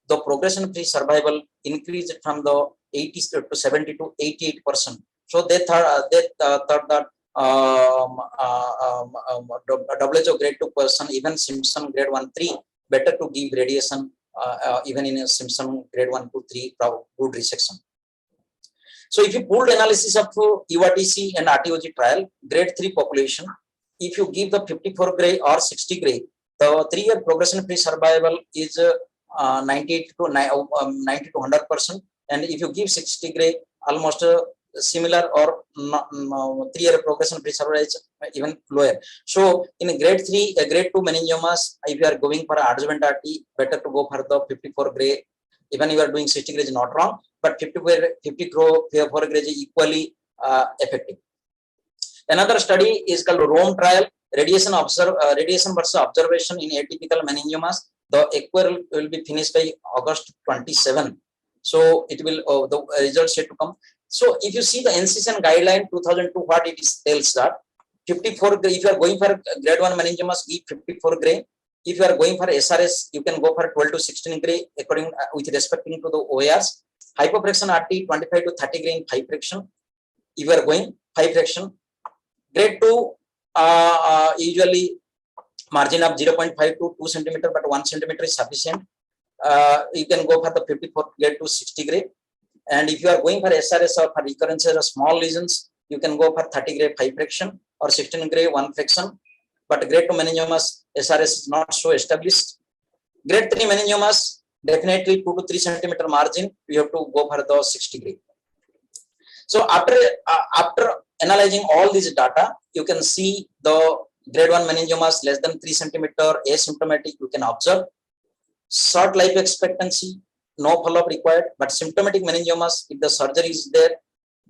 the progression-free survival increased from the 80 to 70 to 88%. So they thought that WHO grade 2 person, even Simpson grade 1, 3, better to give radiation even in a Simpson grade 1 to 3 good resection. So if you pooled analysis of EOTC and RTOG trial, grade 3 population, if you give the 54 gray or 60 gray, the 3-year progression-free survival is 90 to 100%, and if you give 60 gray, almost similar or 3-year progression-free survival is even lower. So in grade 3, grade 2 meningiomas, if you are going for adjuvant RT, better to go for the 54 gray. Even you are doing 60 gray is not wrong, but 54 gray is equally effective. Another study is called Rome trial, radiation versus observation in atypical meningiomas. The EQUAR will be finished by August 27. So it will the results yet to come. So if you see the NCCN guideline 2002, what it tells that 54 gray. If you are going for grade 1 meningiomas, give 54 gray. If you are going for SRS, you can go for 12 to 16 gray according with respecting to the OARs. Hypofraction RT 25 to 30 gray in 5 fraction. If you are going 5 fraction, grade 2 usually margin of 0.5 to 2 centimeter, but 1 centimeter is sufficient. You can go for the 54 grade to 60 gray. And if you are going for SRS or for recurrences or small lesions, you can go for 30 gray 5 fraction or 16 gray 1 fraction. But grade 2 meningiomas, SRS is not so established. Grade 3 meningiomas, definitely 2 to 3 centimeter margin, you have to go for the 60 gray. So after analyzing all these data, you can see the grade 1 meningiomas less than 3 centimeter asymptomatic, you can observe. Short life expectancy, no follow-up required, but symptomatic meningiomas, if the surgery is there,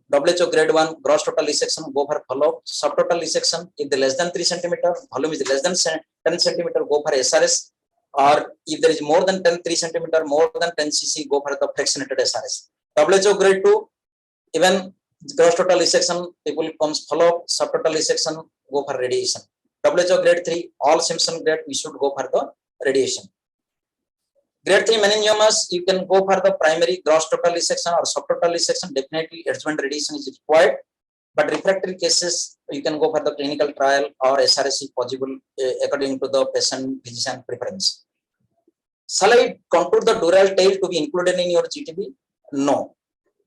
WHO grade 1 gross total resection, go for follow-up. Subtotal resection, if the less than 3 centimeter, volume is less than 10 centimeter, go for SRS. Or if there is more than 3 centimeter, more than 10 cc, go for the fractionated SRS. WHO grade 2, even gross total resection, people comes follow-up. Subtotal resection, go for radiation. WHO grade 3, all Simpson grade, we should go for the radiation. Grade 3 meningiomas, you can go for the primary gross total resection or subtotal resection. Definitely adjuvant radiation is required, but refractory cases, you can go for the clinical trial or SRS if possible according to the patient physician preference. Shall I contour the dural tail to be included in your GTB? No,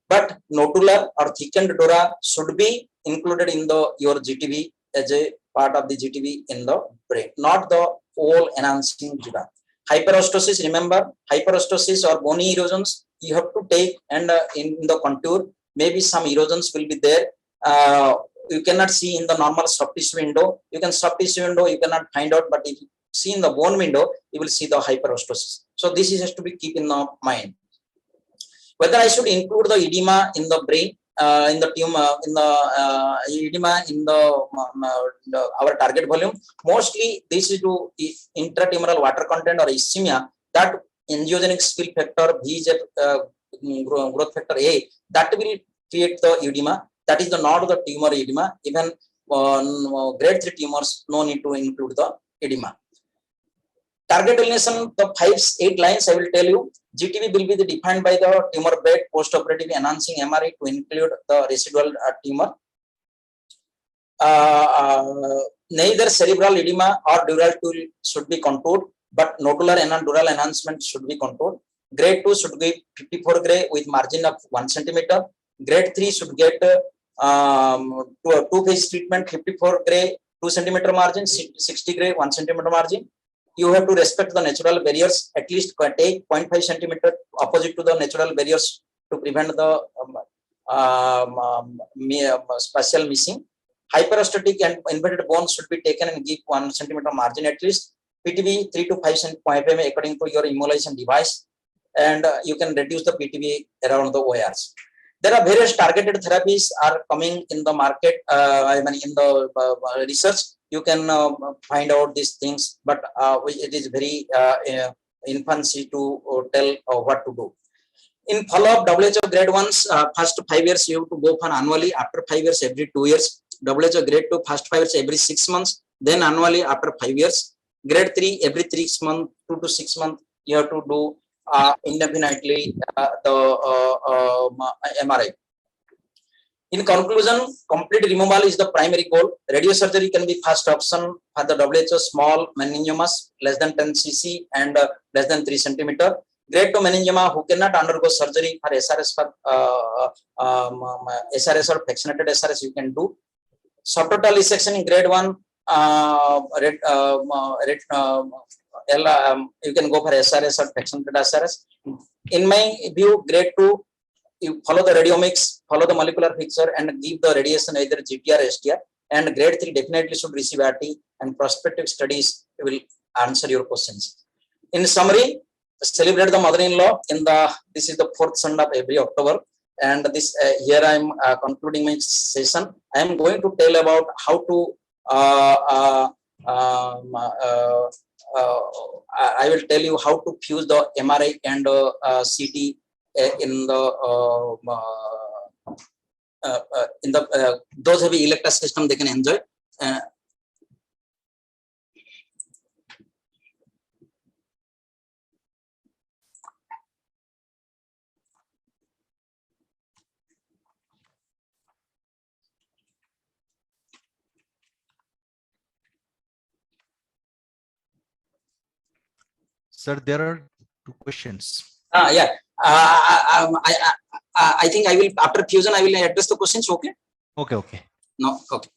but nodular or thickened dura should be included in your GTB as a part of the GTB in the brain, not the whole enhancing dura. Hyperostosis, remember, hyperostosis or bony erosions, you have to take, and in the contour, maybe some erosions will be there. You cannot see in the normal soft tissue window. You can soft tissue window, you cannot find out, but if you see in the bone window, you will see the hyperostosis. So this is has to be keep in the mind. Whether I should include the edema in the brain, in the tumor, in the edema in the our target volume. Mostly this is to intratumoral water content or ischemia, that angiogenic spill factor, VEGF, growth factor A, that will create the edema. That is the not the tumor edema. Even grade 3 tumors, no need to include the edema. Target delineation, the 5-8 lines I will tell you. GTB will be defined by the tumor bed, post-operative enhancing MRI to include the residual tumor. Neither cerebral edema or dural tool should be contoured, but nodular and dural enhancement should be contoured. Grade 2 should be 54 gray with margin of 1 centimeter. Grade 3 should get two-phase treatment, 54 gray, 2 centimeter margin, 60 gray, 1 centimeter margin. You have to respect the natural barriers, at least take 0.5 centimeter opposite to the natural barriers to prevent the spatial missing. Hyperostotic and inverted bones should be taken and give 1 centimeter margin at least. PTB 3 to 5 cm according to your emulation device, and you can reduce the PTB around the ORs. There are various targeted therapies are coming in the market. I mean in the research. You can find out these things, but it is very infancy to tell what to do. In follow-up, WHO grade 1's first 5 years you have to go for annually, after 5 years every 2 years. WHO grade 2 first 5 years every 6 months, then annually after 5 years. Grade 3 every 3 months, 2 to 6 months you have to do indefinitely the MRI. In conclusion, complete removal is the primary goal. Radiosurgery can be first option for the WHO small meningiomas less than 10 cc and less than 3 centimeter. Grade 2 meningioma who cannot undergo surgery for SRS or fractionated SRS you can do. Subtotal resection in grade 1, you can go for SRS or fractionated SRS. In my view, grade 2, you follow the radiomics, follow the molecular picture, and give the radiation either GT or STR. And grade 3 definitely should receive RT, and prospective studies will answer your questions. In summary, celebrate the mother-in-law in the. This is the 4th Sunday of every October, and this here I am concluding my session. I am going to tell about how to. I will tell you how to fuse the MRI and CT in the those heavy electric system they can enjoy. Sir, there are two questions. Yeah. I think I will, after fusion, I will address the questions. Okay. Okay. No. Okay.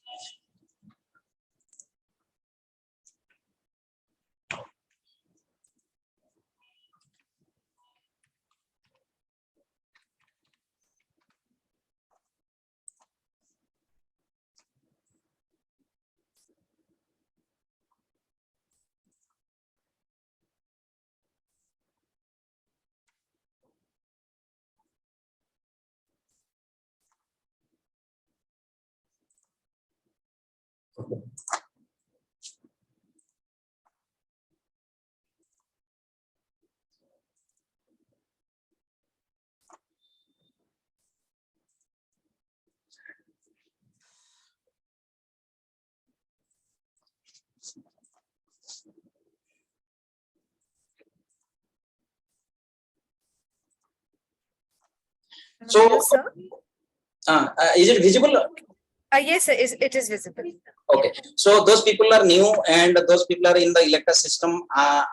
So, hello, sir. Is it visible? Yes, sir, it is visible. Okay, so those people are new and those people are in the electric system. I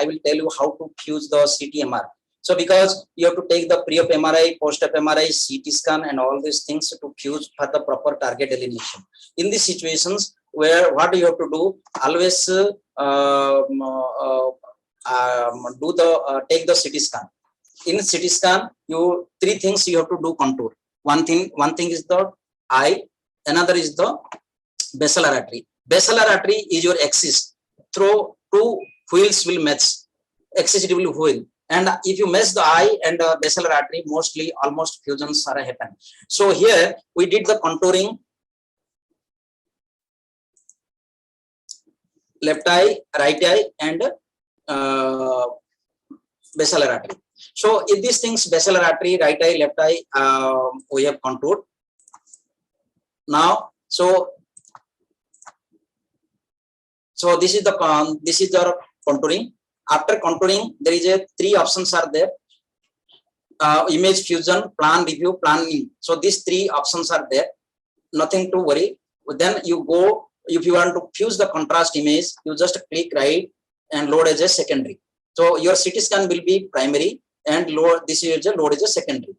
will tell you how to fuse the CTMR. So because you have to take the pre-op MRI, post-op MRI, CT scan and all these things to fuse for the proper target delineation. In these situations where what you have to do, always take the CT scan. In CT scan, three things you have to do contour. One thing is the eye, another is the basal artery. Basal artery is your axis. Through two wheels will match. Axis it will wheel. And if you match the eye and the basal artery, almost fusions are happen. So here we did the contouring. Left eye, right eye, and basal artery. So if these things, basal artery, right eye, left eye, we have contoured. Now, so this is the contouring. After contouring, there is three options are there: image fusion, plan review, planning. So these three options are there. Nothing to worry. Then you go, if you want to fuse the contrast image, you just click right and load as a secondary. So your CT scan will be primary and load this is a load as a secondary.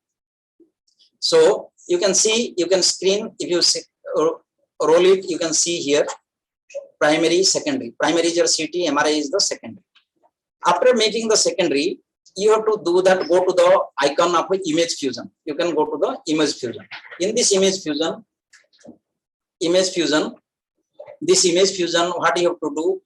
So you can see, you can screen, if you roll it, you can see here primary, secondary. Primary is your CT, MRI is the secondary. After making the secondary, you have to do that, go to the icon of image fusion. You can go to the image fusion. In this image fusion, what you have to do,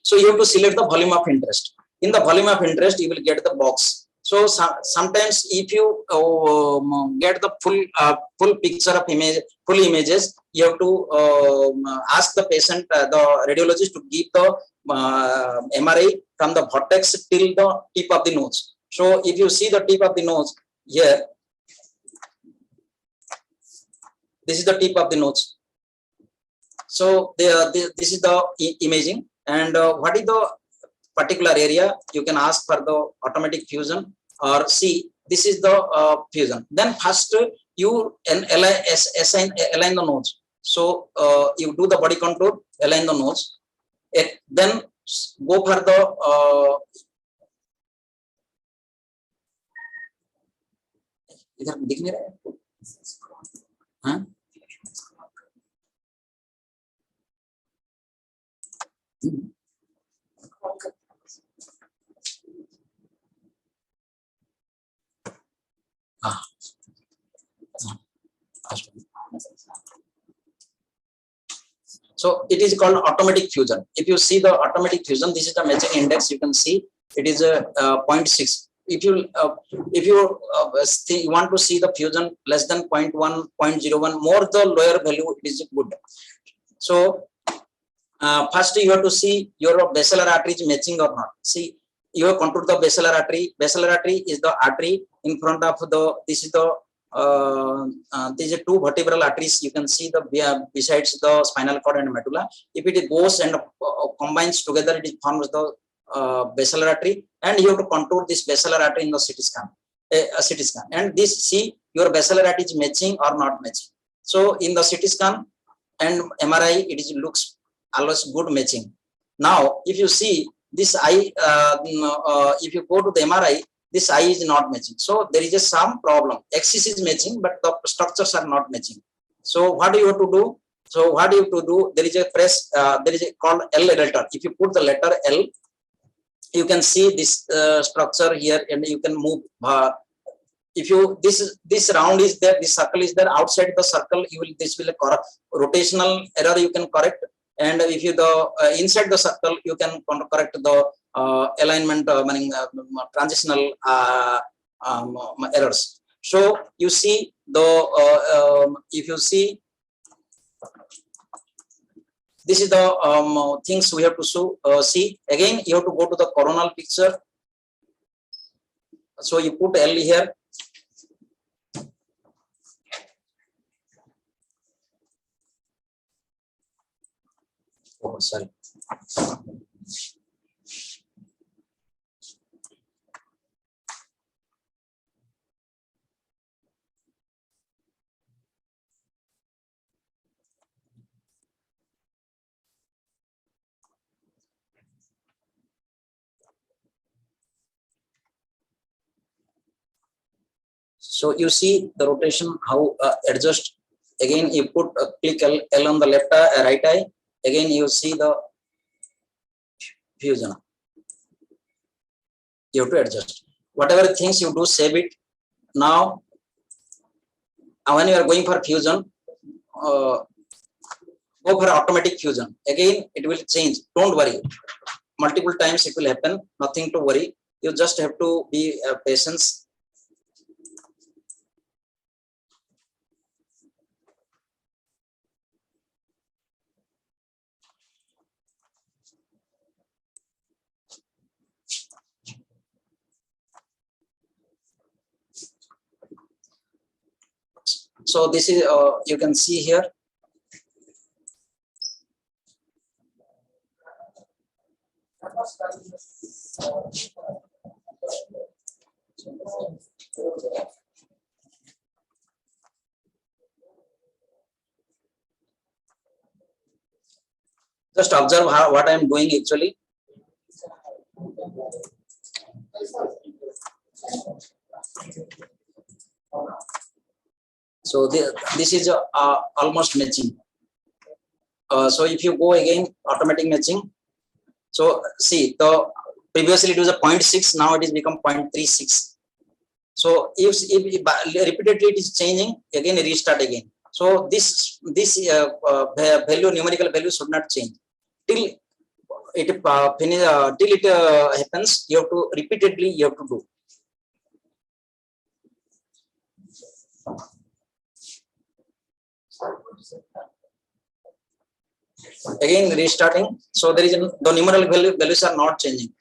so you have to select the volume of interest. In the volume of interest, you will get the box. So sometimes if you get the full picture of full images, you have to ask the patient, the radiologist, to give the MRI from the vertex till the tip of the nose. So if you see the tip of the nose here, this is the tip of the nose. So this is the imaging, and what is the particular area, you can ask for the automatic fusion or see this is the fusion. Then first you align the nose. So you do the body contour, align the nose, then go for the इधर दिख नहीं रहा है, हाँ? So it is called automatic fusion. If you see the automatic fusion, this is the matching index. You can see it is a 0.6. If you want to see the fusion less than 0.1, 0.01, more the lower value, it is good. So First you have to see your basilar artery is matching or not. See, you have contour the basilar artery. Basilar artery is the artery in front of the, this is the these are two vertebral arteries. You can see the besides the spinal cord and medulla. If it goes and combines together, it forms the basilar artery, and you have to contour this basilar artery in the CT scan. A CT scan, and this, see your basilar artery is matching or not matching. So in the CT scan and MRI, it is looks always good matching. Now, if you see this eye, if you go to the MRI, this eye is not matching. So there is a some problem. Axis is matching, but the structures are not matching. So what do you have to do? So what do you have to do? There is a press. There is a called L letter. If you put the letter L, you can see this structure here, and you can move. If you this round is there, this circle is there. Outside the circle, you will this will correct rotational error. You can correct. And if you the inside the circle, you can correct the alignment, transitional errors. So you see the if you see, this is the things we have to see. Again, you have to go to the coronal picture. So you put L here. Oh, sorry. So you see the rotation, how adjust. Again, you put click L on the left eye, right eye. Again, you see the fusion. You have to adjust. Whatever things you do, save it. Now, when you are going for fusion, go for automatic fusion. Again, it will change. Don't worry. Multiple times it will happen. Nothing to worry. You just have to be patient. So this is you can see here. Just observe what I am doing actually. So this is almost matching. So if you go again, automatic matching. So see, the previously it was a 0.6, now it is become 0.36. So if repeatedly it is changing, again restart again. So this value, numerical value should not change till it till it happens. You have to repeatedly you have to do. Again restarting. So there is the numerical values are not changing.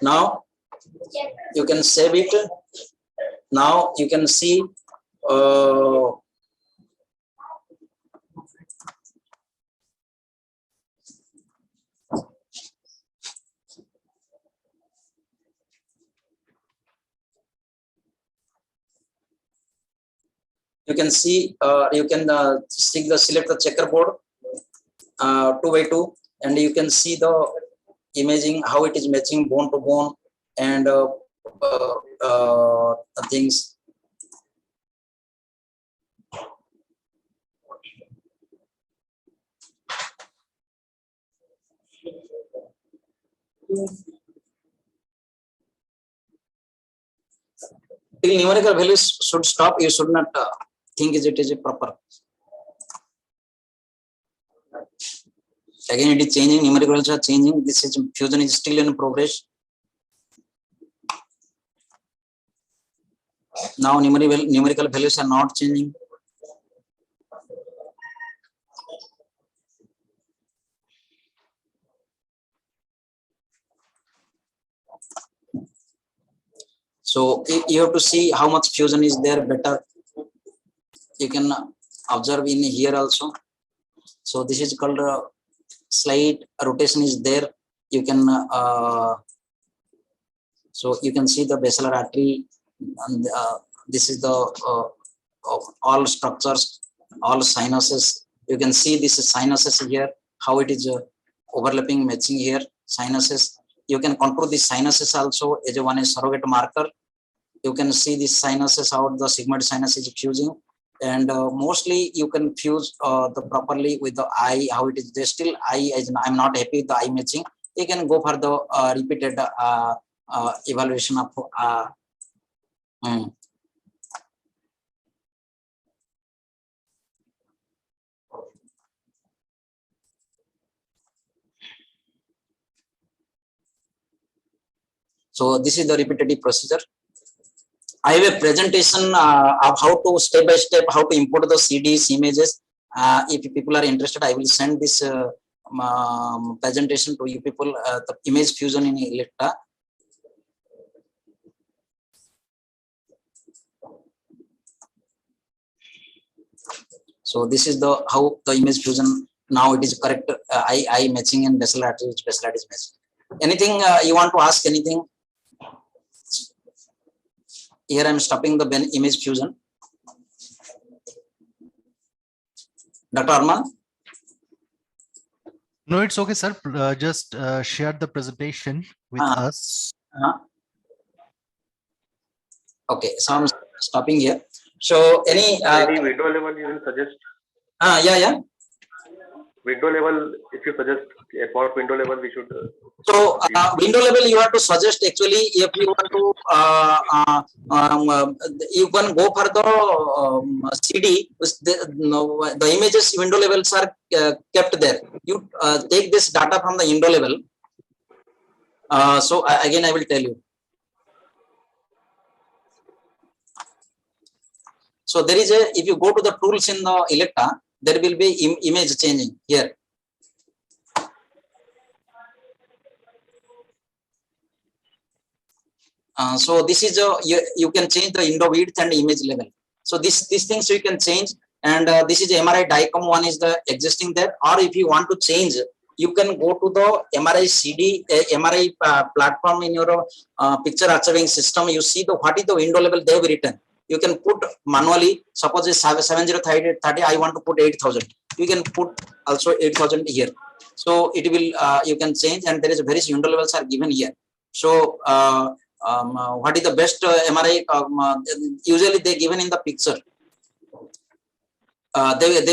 Now you can save it. Now you can see you can see you can select the checkerboard 2x2, and you can see the imaging, how it is matching bone to bone and things. Till numerical values should stop, you should not think it is a proper. Again, it is changing, numerical values are changing. This is fusion is still in progress. Now numerical values are not changing. So you have to see how much fusion is there better. You can observe in here also. So this is called slight rotation is there. You can so you can see the basilar artery, and this is the all structures, all sinuses. You can see this is sinuses here, how it is overlapping, matching here, sinuses. You can control the sinuses also as one is surrogate marker. You can see the sinuses, how the sigmoid sinus is fusing, and mostly you can fuse the properly with the eye, how it is. There still eye, as I'm not happy with the eye matching. You can go for the repeated evaluation of So this is the repetitive procedure. I have a presentation of how to step by step, how to import the CDs, images. If people are interested, I will send this presentation to you people, the image fusion in Electra. So this is the how the image fusion, now it is correct, eye matching and basilar artery matching. Anything you want to ask, anything? Here I am stopping the image fusion. Dr. Arman? No, it's okay, sir. Just share the presentation with us. Okay, so I'm stopping here. So any window level you will suggest? Yeah. Window level, if you suggest about window level, we should. So window level, you have to suggest actually if you want to, you can go for the CD. The images window levels are kept there. You take this data from the window level. So again, I will tell you. So there is a, if you go to the tools in the Electra, there will be image changing here. So this is you can change the window width and image level. So these things you can change, and this is MRI DICOM one is the existing there. Or if you want to change, you can go to the MRI CD MRI platform in your picture archiving system. You see the what is the window level they have written. You can put manually. Suppose it's 7030. I want to put 8000. You can put also 8000 here. So it will you can change, and there is various window levels are given here. So what is the best MRI? Usually they given in the picture. What is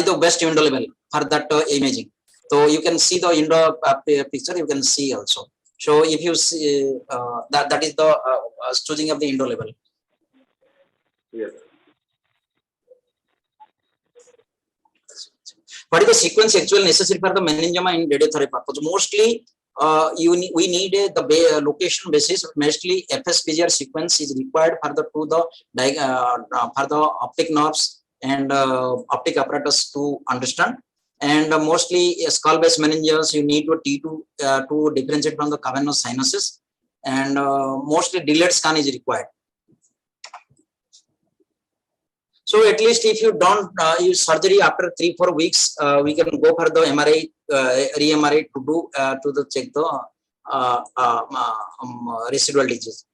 the best window level for that imaging? So you can see the window picture. You can see also. So if you see that is the choosing of the window level. Yes. What is the sequence actually necessary for the meningioma in radiotherapy purpose? Mostly we need the location basis. Mostly FSPGR sequence is required for the optic nerves and optic apparatus to understand. And mostly skull-based meningioma, you need to T2 to differentiate from the cavernous sinuses. And mostly delayed scan is required. So at least if you don't use surgery after 3-4 weeks, we can go for the MRI, re-MRI to do to check the residual disease.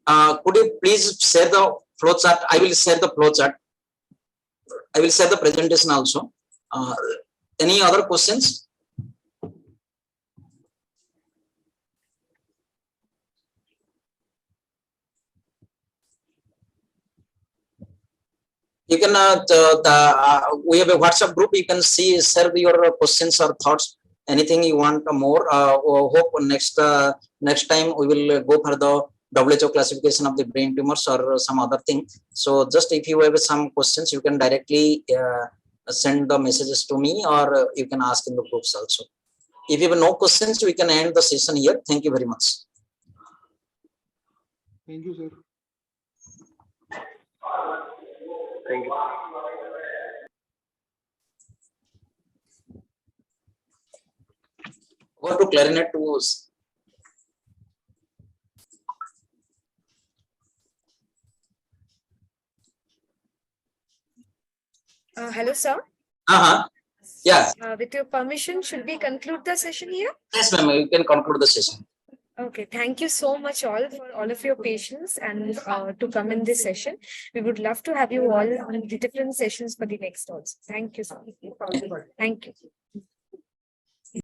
Could you please share the flow chart? I will share the flow chart. I will share the presentation also. Any other questions? You can we have a WhatsApp group. You can share your questions or thoughts. Anything you want more. Hope next time we will go for the WHO classification of the brain tumors or some other thing. So just if you have some questions, you can directly send the messages to me, or you can ask in the groups also. If you have no questions, we can end the session here. Thank you very much. Thank you, sir. Thank you. Go to clarinet to Hello, sir. yeah, With your permission, should we conclude the session here? yes, ma'am. You can conclude the session. Okay, thank you so much all for all of your patience and to come in this session. We would love to have you all on the different sessions for the next also. Thank you, sir. Thank you.